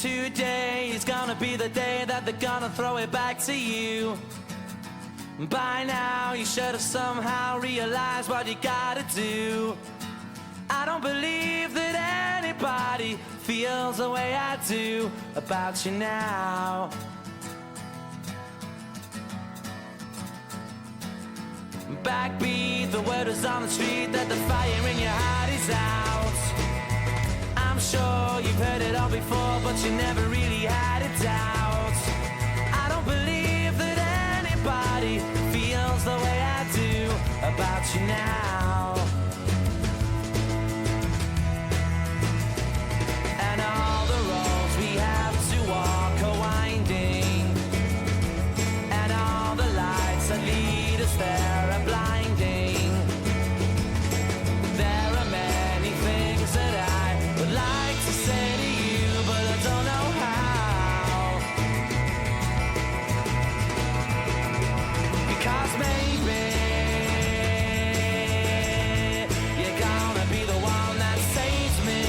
Today is gonna be the day that they're gonna throw it back to you. By now you should have somehow realized what you gotta do. I don't believe that anybody feels the way I do about you now. Backbeat, the word is on the street that the fire in your heart is out. I'm sure you've heard it all before, but you never really had a doubt. I don't believe that anybody feels the way I do about you now. And all the roads we have to walk are winding, and all the lights that lead us there are blinding. There are many things that I would like to say to you, but I don't know how. Because maybe you're gonna be the one that saves me.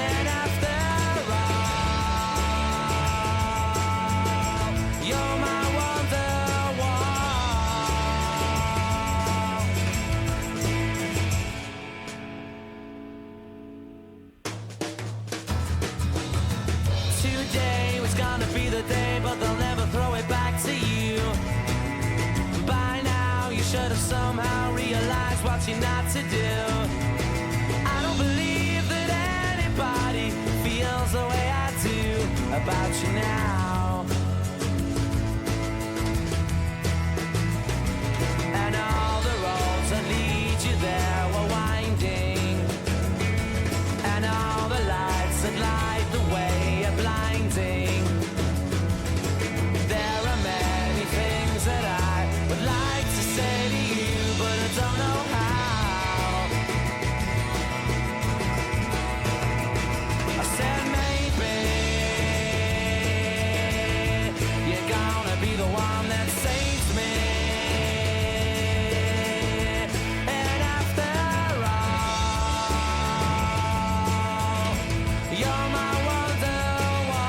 And after all, you're my Wonderwall. Today was gonna be the day, but they'll never throw it back to you. By now you should have somehow realized what you're not to do. I don't believe that anybody feels the way I do about you now. And all the roads that lead you there were winding, and all the lights that light the way are blinding. There are many things that I would like to say to you, but I don't know how. I said maybe you're gonna be the one that saves me. And after all, you're my Wonderwall.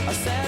I said